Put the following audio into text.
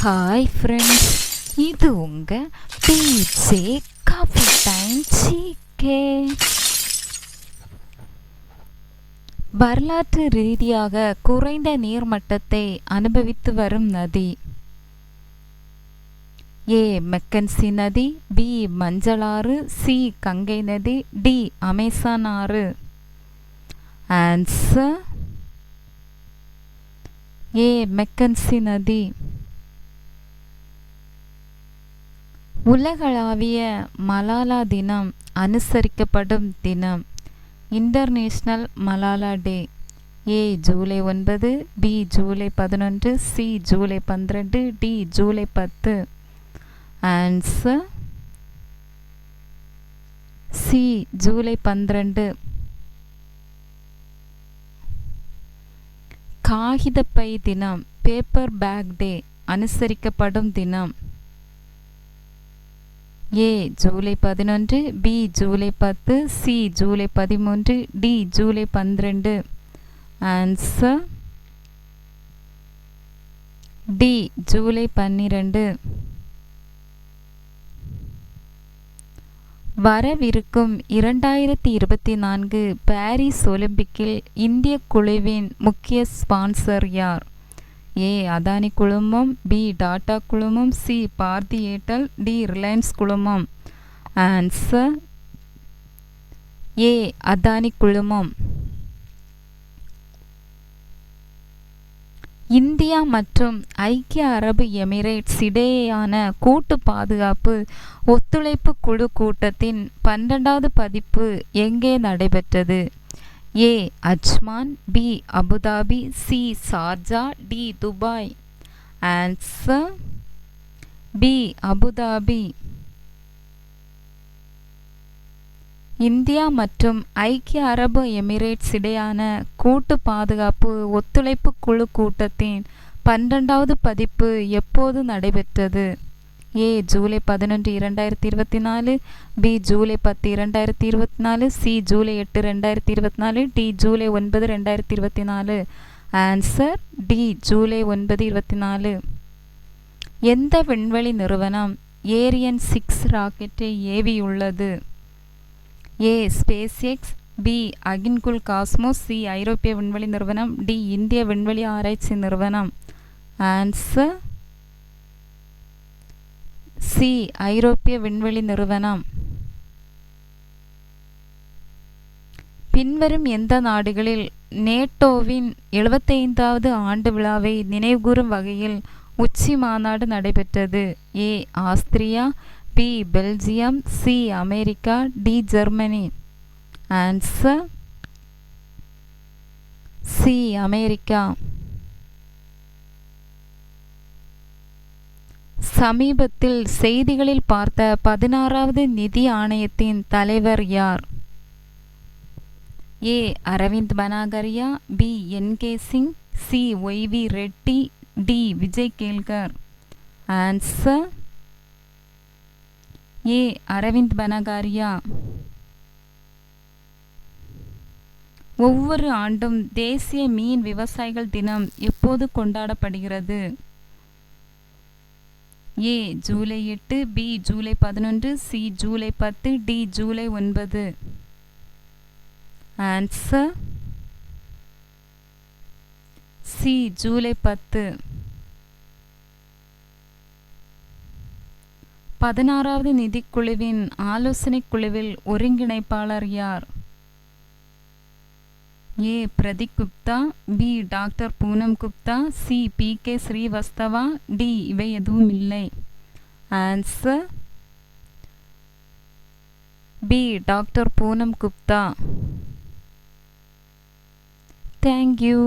Hi friends, இது உங்கள் PJ coffee time GK. வரலாற்று ரீதியாக குறைந்த நீர்மட்டத்தை அனுபவித்து வரும் நதி. ஏ மெக்கன்சி நதி, பி மஞ்சளாறு, சி கங்கை நதி, டி அமேசான் ஆறு. ஆன்சர் ஏ மெக்கன்சி நதி. உலகளாவிய மலாலா தினம் அனுசரிக்கப்படும் தினம். International Malala day. A July 9, B July 11, C July 12, D July 10. Answer C July 12. காகிதப்பை தினம், பேப்பர் பேக் டே அனுசரிக்கப்படும் தினம். A July 11, B July 10, C July 13, D July 12. Answer D July 12. வரவிருக்கும் 2024 பாரிஸ் ஒலிம்பிக்கில் இந்திய குழுவின் முக்கிய ஸ்பான்சர் யார்? ஏ அதானி குழுமம், பி டாடா குழுமம், சி பாரதி ஏர்டெல், டி ரிலையன்ஸ் குழுமம். ஆன்சர் ஏ அதானி குழுமம். இந்தியா மற்றும் ஐக்கிய அரபு எமிரேட்ஸ் இடையேயான கூட்டு பாதுகாப்பு ஒத்துழைப்பு குழு கூட்டத்தின் 12வது பதிப்பு எங்கே நடைபெற்றது? A Ajman, B Abu Dhabi, C Sharjah, D Dubai. Answer B Abu Dhabi. India மற்றும் ஐக்கிய அரபு எமிரேட்ஸ் இடையான கூட்டு பாதுகாப்பு ஒத்துழைப்பு குழு கூட்டத்தின் 12வது பதிப்பு எப்போது நடைபெற்றது? A July 11, 2024, B July 10, 2024, C July 8, 2024, D July 9, 2024. Answer D July 9, 2024. எந்த விண்வெளி நிறுவனம் ஏரியன் 6 ராக்கெட்டை ஏவியுள்ளது? A space X, B Akinkul cosmos, C ஐரோப்பிய விண்வெளி நிறுவனம், டி இந்திய விண்வெளி ஆராய்ச்சி நிறுவனம். ஆன்சர் சி ஐரோப்பிய விண்வெளி நிறுவனம். பின்வரும் எந்த நாடுகளில் நேட்டோவின் 75வது ஆண்டு விழாவை நினைவுகூரும் வகையில் உச்சி மாநாடு நடைபெற்றது? A Austria, B Belgium, C America, D Germany. Answer C America. சமீபத்தில் செய்திகளில் பார்த்த 16வது நிதி ஆணையத்தின் தலைவர் யார்? A Arvind Panagariya, B NK. Singh, C YV. Reddy, D Vijay Kelkar. Answer A Arvind Panagariya. ஒவ்வொரு ஆண்டும் தேசிய மீன் விவசாயிகள் தினம் எப்போது கொண்டாடப்படுகிறது? A July 8, B July 11, C July 10, D July 9. Answer C July 10. 16வது நிதிக்குழுவின் ஆலோசனை குழுவில் ஒருங்கிணைப்பாளர் யார்? ஏ Pradeep Gupta, B doctor Poonam Gupta, C P K. Srivastava, D இவை எதுவும் இல்லை. Answer B doctor Poonam Gupta. Thank you.